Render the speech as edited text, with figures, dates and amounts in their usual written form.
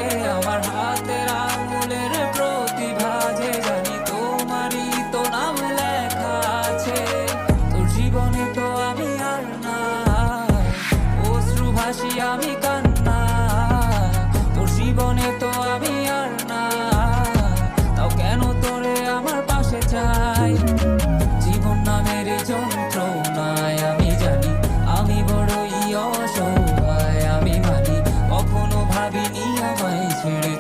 থাকে আমার হাতের আঙুলের প্রতিভা যে জানি তোমারই তো নাম লেখা আছে। তোর জীবনে তো আমি আর না, অশ্রু ভাসি আমি কান্না। তোর জীবনে তো আমি আর না, তাও কেন তোরে আমার পাশে চাই। জীবন নামের যন্ত্রণায় আমি জানি আমি বড়ই অসহায়, আমি মানি কখনো ভাবিনি আমায় ছেড়ে